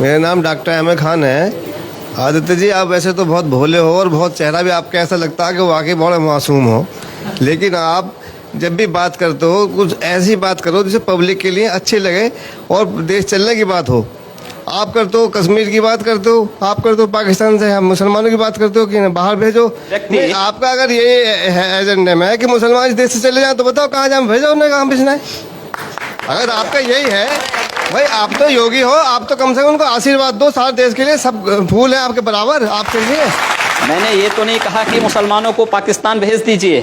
मेरा नाम डॉक्टर अहमद खान है। आदित्य जी, आप वैसे तो बहुत भोले हो और बहुत चेहरा भी आपका ऐसा लगता है कि वाकई बड़े मासूम हो, लेकिन आप जब भी बात करते हो कुछ ऐसी बात करो जिससे पब्लिक के लिए अच्छी लगे और देश चलने की बात हो। आप करते हो कश्मीर की बात करते हो, आप करते हो पाकिस्तान से हम मुसलमानों की बात करते हो कि बाहर भेजो। नहीं, आपका अगर ये एजेंडे में है कि मुसलमान इस देश से चले जाएं तो बताओ कहाँ जाए, भेजो उन्हें, कहाँ भेजना है। अगर आपका यही है भाई, आप तो योगी हो, आप तो कम से कम उनको आशीर्वाद दो। सारे देश के लिए सब फूल है आपके बराबर, आपके लिए। मैंने ये तो नहीं कहा कि मुसलमानों को पाकिस्तान भेज दीजिए।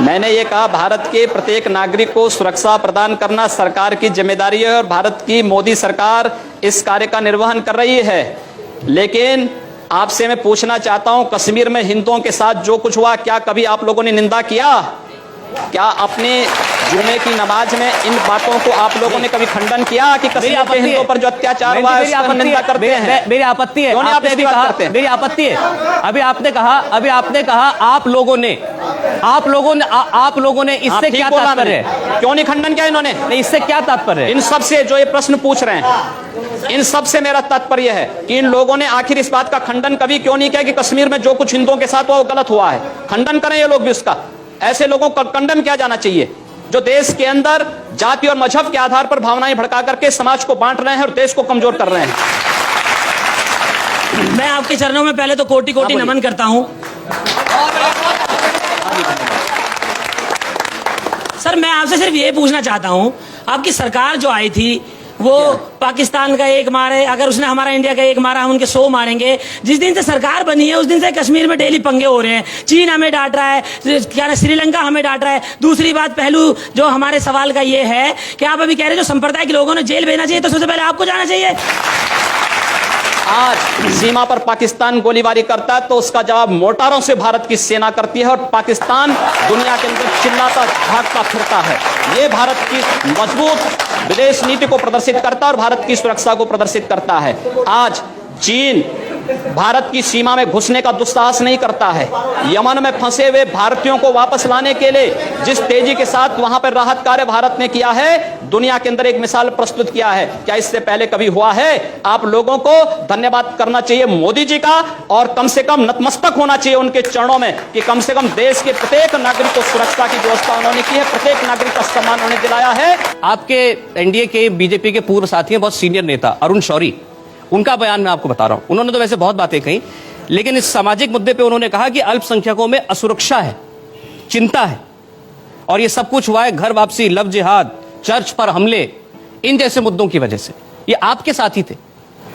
मैंने ये कहा भारत के प्रत्येक नागरिक को सुरक्षा प्रदान करना सरकार की जिम्मेदारी है और भारत की मोदी सरकार इस कार्य का निर्वहन कर रही है। लेकिन आपसे मैं पूछना चाहता हूं, कश्मीर में हिंदुओं के साथ जो कुछ हुआ, क्या कभी आप लोगों ने निंदा किया? क्या अपने जुमे की नमाज में इन बातों को आप लोगों ने कभी खंडन किया कि कश्मीर के हिंदुओं पर जो अत्याचार हुआ है उसका निंदा करते हैं? मेरी आपत्ति है, आपने भी कहा, मेरी आपत्ति है। अभी आपने कहा आप लोगों ने इससे क्या तात्पर्य है? क्यों नहीं खंडन किया इन्होंने? नहीं, इससे क्या तात्पर्य है? इन सब से जो ये प्रश्न पूछ रहे हैं, इन सब से मेरा तात्पर्य है कि इन लोगों ने आखिर इस बात का खंडन कभी क्यों नहीं किया कि कश्मीर में जो कुछ हिंदुओं के साथ हुआ वो गलत हुआ है? खंडन करें ये लोग भी उसका। ऐसे लोगों को कंडम किया जाना चाहिए जो देश के अंदर जाति और मजहब के आधार पर भावनाएं भड़का करके समाज को बांट रहे हैं और देश को कमजोर कर रहे हैं। मैं आपके चरणों में पहले तो कोटि कोटि नमन करता हूं। सर, मैं आपसे सिर्फ ये पूछना चाहता हूं, आपकी सरकार जो आई थी वो पाकिस्तान का एक मारे, अगर उसने हमारा इंडिया का एक मारा हम उनके 100 मारेंगे। जिस दिन से सरकार बनी है उस दिन से कश्मीर में डेली पंगे हो रहे हैं। चीन हमें डांट रहा है, क्या ना श्रीलंका हमें डांट रहा है। दूसरी बात, पहलू जो हमारे सवाल का ये है कि आप अभी कह रहे हैं जो संप्रदाय के लोगों ने जेल भेजना चाहिए, तो सबसे पहले आपको जाना चाहिए। आज सीमा पर पाकिस्तान गोलीबारी करता है तो उसका जवाब मोटारों से भारत की सेना करती है और पाकिस्तान दुनिया के अंदर चिल्लाता भागता फिरता है। ये भारत की मजबूत विदेश नीति को प्रदर्शित करता है और भारत की सुरक्षा को प्रदर्शित करता है। आज चीन भारत की सीमा में घुसने का दुस्साहस नहीं करता है। यमन में फंसे हुए भारतीयों को वापस लाने के लिए जिस तेजी के साथ वहां पर राहत कार्य भारत ने किया है, दुनिया के अंदर एक मिसाल प्रस्तुत किया है। क्या इससे पहले कभी हुआ है? आप लोगों को धन्यवाद करना चाहिए मोदी जी का और कम से कम नतमस्तक होना चाहिए उनके चरणों में कि कम से कम देश के प्रत्येक नागरिक को सुरक्षा की व्यवस्था उन्होंने की है, प्रत्येक नागरिक का सम्मान उन्होंने दिलाया है। आपके एनडीए के बीजेपी के पूर्व साथी हैं, बहुत सीनियर नेता अरुण शौरी, उनका बयान मैं आपको बता रहा हूं। उन्होंने तो वैसे बहुत बातें कही, लेकिन इस सामाजिक मुद्दे पे उन्होंने कहा कि अल्पसंख्यकों में असुरक्षा है, चिंता है, और ये सब कुछ हुआ है घर वापसी, लव जिहाद, चर्च पर हमले, इन जैसे मुद्दों की वजह से। ये आपके साथी थे।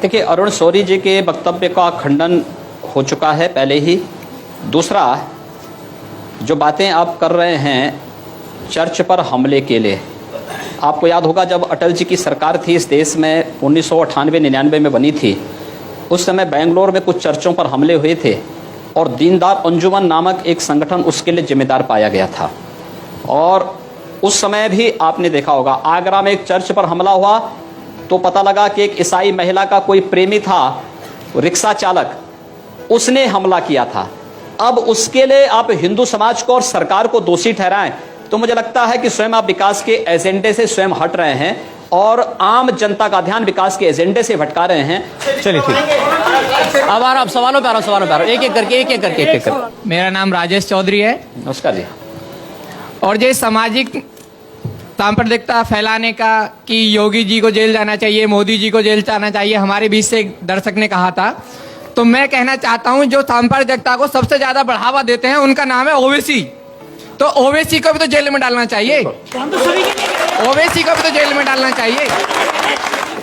देखिए, अरुण शौरी जी के वक्तव्य का खंडन हो चुका है पहले ही। दूसरा, जो बातें आप कर रहे हैं चर्च पर हमले के लिए, आपको याद होगा जब अटल जी की सरकार थी इस देश में 1998-99 में बनी थी, उस समय बेंगलोर में कुछ चर्चों पर हमले हुए थे और दीनदयाल अंजुमन नामक एक संगठन उसके लिए जिम्मेदार पाया गया था। और उस समय भी आपने देखा होगा आगरा में एक चर्च पर हमला हुआ तो पता लगा कि एक ईसाई महिला का कोई प्रेमी था, रिक्शा चालक, उसने हमला किया था। अब उसके लिए आप हिंदू समाज को और सरकार को दोषी ठहराएं तो मुझे लगता है कि स्वयं आप विकास के एजेंडे से स्वयं हट रहे हैं और आम जनता का ध्यान विकास के एजेंडे से भटका रहे हैं। चलिए ठीक, अब आ रहा, अब सवालों पे आ रहा, एक एक करके। मेरा नाम राजेश चौधरी है। नमस्कार जी। और ये सामाजिक सांप्रदायिकता फैलाने का कि योगी जी को जेल जाना चाहिए, मोदी जी को जेल जाना चाहिए, हमारे बीच से एक दर्शक ने कहा था, तो मैं कहना चाहता हूं जो सांप्रदायिकता को सबसे ज्यादा बढ़ावा देते हैं उनका नाम है ओवैसी। तो ओवैसी को भी तो जेल में डालना चाहिए, ओवैसी को भी तो जेल में डालना चाहिए।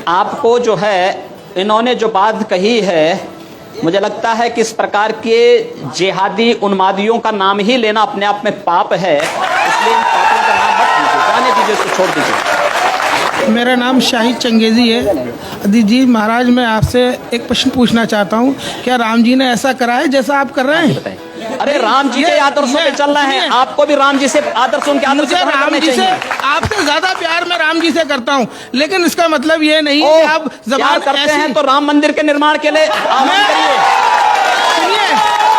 आपको जो है इन्होंने जो बात कही है, मुझे लगता है कि इस प्रकार के जिहादी उन्मादियों का नाम ही लेना अपने आप में पाप है, इसलिए इन पापों का नाम मत लीजिए, जाने दीजिए, इसको छोड़ दीजिए। मेरा नाम शाहिद चंगेजी है। अदिति जी महाराज, मैं आपसे एक प्रश्न पूछना चाहता हूँ, क्या राम जी ने ऐसा करा है जैसा आप कर रहे हैं? अरे राम जी के आदर्शों पे चल रहे हैं, आपको भी राम जी से आदर्शों के आदर्श राम जी से आपसे ज्यादा प्यार मैं राम जी से करता हूँ, लेकिन इसका मतलब ये नहीं है कि आप जबान करते हैं तो राम मंदिर के निर्माण के लिए सुनिए,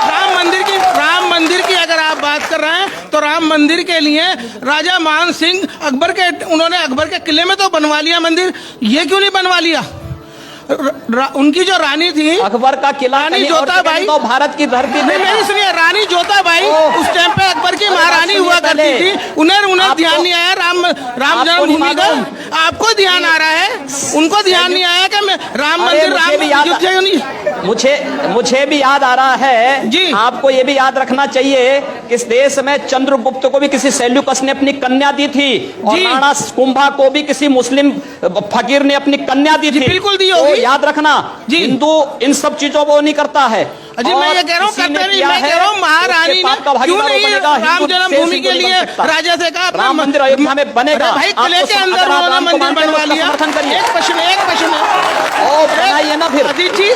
राम मंदिर की अगर आप बात कर रहे हैं तो राम मंदिर के लिए राजा मान सिंह उन्होंने अकबर के किले में तो बनवा लिया मंदिर, ये क्यों नहीं बनवा लिया? उनकी जो रानी थी अकबर का किला रानी कहीं और जोताबाई जगह तो भारत की धरती नहीं, पे था। मेरी सुनिए, रानी जोताबाई उस टाइम पे अकबर की महारानी हुआ करती थी। उन्हें ध्यान नहीं आया राम जन्मभूमि का। आपको ध्यान आ रहा है, उनको ध्यान नहीं आया कि मैं राम मंदिर मुझे भी याद आ रहा है जी। आपको ये भी याद रखना चाहिए कि इस देश में चंद्रगुप्त को भी किसी सेल्यूकस ने अपनी कन्या दी थी और जी। राणा कुंभा को भी किसी मुस्लिम फकीर ने अपनी कन्या दी जी, थी। बिल्कुल दी तो होगी। याद रखना, जी। हिंदू इन सब चीजों को नहीं करता है। अजी मैं ये कह रहा हूँ, करते नहीं, मैं कह रहा हूँ महारानी ने क्यों नहीं राम जन्मभूमि के लिए राजा से कहा राम मंदिर अयोध्या में बनेगा। अरे भाई किले के अंदर उन्होंने मंदिर बनवा लिया। एक प्रश्न बनाइए ना फिर अजीत जी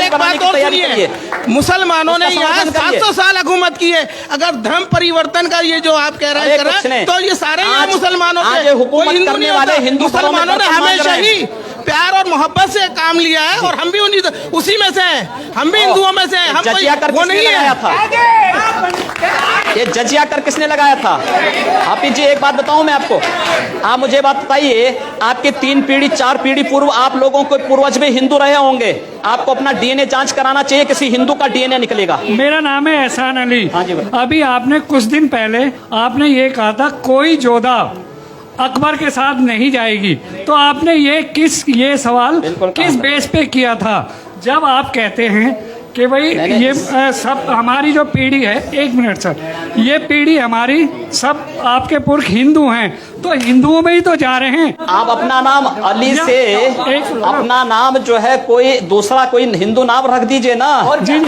एक बात और सुनिए, मुसलमानों ने यहाँ 700 साल हुकूमत की है। अगर धर्म परिवर्तन का ये जो आप कह रहे हैं तो ये सारे यहाँ मुसलमानों आज के हुकूमत कोई हिंदू करने नहीं वाले होता। हिंदू मुसलमानों ने हमेशा ही प्यार और मोहब्बत से काम लिया है और हम भी उसी में से हैं। हम भी हिंदुओं में से हैं। हम जजिया कर वो नहीं लगाया था, ये जजिया कर किसने लगाया था? हाफिज जी एक बात बताऊं मैं आपको, आप मुझे बात बताइए, आपके 3 पीढ़ी 4 पीढ़ी पूर्व आप लोगों को पूर्वज भी हिंदू रहे होंगे। आपको अपना डीएनए जांच कराना चाहिए, किसी हिंदू का डीएनए निकलेगा। मेरा नाम है एहसान अली। हाँ जी भाई। अभी आपने कुछ दिन पहले आपने ये कहा था कोई जोधा अकबर के साथ नहीं जाएगी, तो आपने ये सवाल किस बेस पे किया था? जब आप कहते हैं कि भाई ये सब हमारी जो पीढ़ी है, 1 मिनट सर, ये पीढ़ी हमारी सब आपके पुरख हिंदू हैं, तो हिंदुओं में ही तो जा रहे हैं। आप अपना नाम अली से अपना नाम जो है कोई दूसरा कोई हिंदू नाम रख दीजिए ना। जी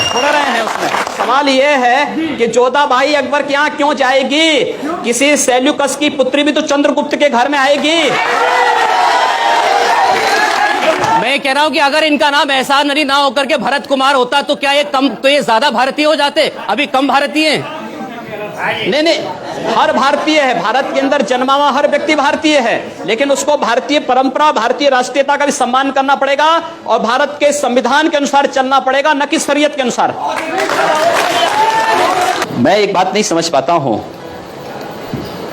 छोड़ रहे हैं उसमें। सवाल ये है कि जोधाबाई अकबर के यहाँ क्यों जाएगी? किसी सेल्यूकस की पुत्री भी तो चंद्रगुप्त के घर में आएगी। मैं कह रहा हूं कि अगर इनका नाम एहसान अली ना होकर के भरत कुमार होता तो क्या ये कम, तो ये ज्यादा भारतीय हो जाते? अभी कम भारतीय हैं। नहीं, हर भारतीय है, भारत के अंदर जन्मा हुआ हर व्यक्ति भारतीय है, लेकिन उसको भारतीय परंपरा, भारतीय राष्ट्रीयता का भी सम्मान करना पड़ेगा और भारत के संविधान के अनुसार चलना पड़ेगा, न कि शरीयत के अनुसार। मैं एक बात नहीं समझ पाता हूं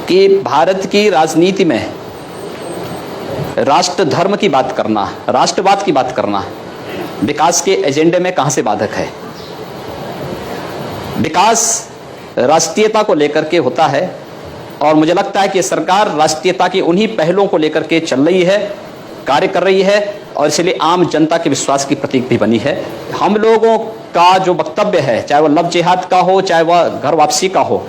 कि भारत की राजनीति में राष्ट्र धर्म की बात करना, राष्ट्रवाद की बात करना विकास के एजेंडे में कहां से बाधक है? विकास राष्ट्रीयता को लेकर के होता है और मुझे लगता है कि सरकार राष्ट्रीयता की उन्हीं पहलों को लेकर के चल रही है, कार्य कर रही है और इसलिए आम जनता के विश्वास की प्रतीक भी बनी है। हम लोगों का जो वक्तव्य है, चाहे वह लव जिहाद का हो, चाहे वह घर वापसी का हो,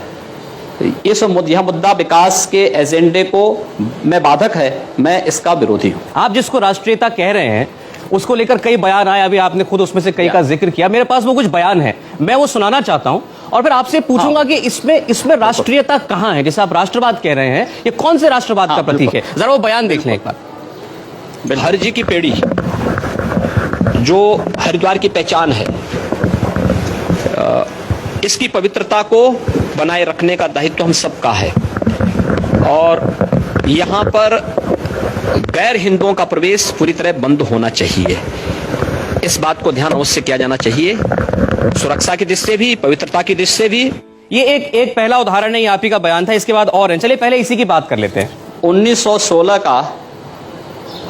यह मुद्दा विकास के एजेंडे को में बाधक है, मैं इसका विरोधी हूं। आप जिसको राष्ट्रीयता कह रहे हैं उसको लेकर कई बयान आए, अभी आपने खुद उसमें से कई का जिक्र किया। मेरे पास वो कुछ बयान है, मैं वो सुनाना चाहता हूं और फिर आपसे पूछूंगा कि इसमें राष्ट्रीयता कहां है? जैसे आप राष्ट्रवाद कह रहे हैं, ये कौन से राष्ट्रवाद का प्रतीक है? जरा वो बयान देख लें एक बार। हरजी की पेड़ी जो हरिद्वार की पहचान है, इसकी पवित्रता को बनाए रखने का दायित्व हम सबका है और यहाँ पर गैर हिंदुओं का प्रवेश पूरी तरह बंद होना चाहिए। इस बात को ध्यान अवश्य किया जाना चाहिए, सुरक्षा की दृष्टि से भी, पवित्रता की दृष्टि से भी। ये एक पहला उदाहरण है, यहाँ का बयान था, इसके बाद और है। चलिए पहले इसी की बात कर लेते हैं। 1916 का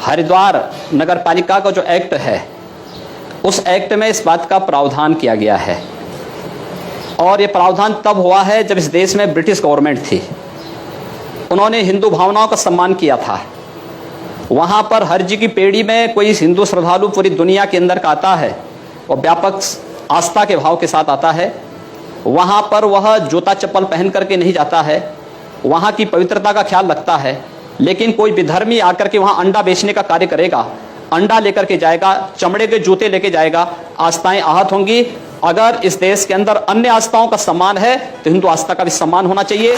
हरिद्वार नगर पालिका का जो एक्ट है, उस एक्ट में इस बात का प्रावधान किया गया है और ये प्रावधान तब हुआ है जब इस देश में ब्रिटिश गवर्नमेंट थी। उन्होंने हिंदू भावनाओं का सम्मान किया था। वहां पर हरजी की पेड़ी में कोई हिंदू श्रद्धालु पूरी दुनिया के अंदर का आता है और व्यापक आस्था के भाव के साथ आता है। वहां पर वह जूता चप्पल पहन करके नहीं जाता है, वहां की पवित्रता का ख्याल रखता है। लेकिन कोई विधर्मी आकर के वहां अंडा बेचने का कार्य करेगा, अंडा लेकर के जाएगा, चमड़े के जूते लेके जाएगा, आस्थाएं आहत होंगी। अगर इस देश के अंदर अन्य आस्थाओं का सम्मान है तो हिंदू आस्था का भी सम्मान होना चाहिए।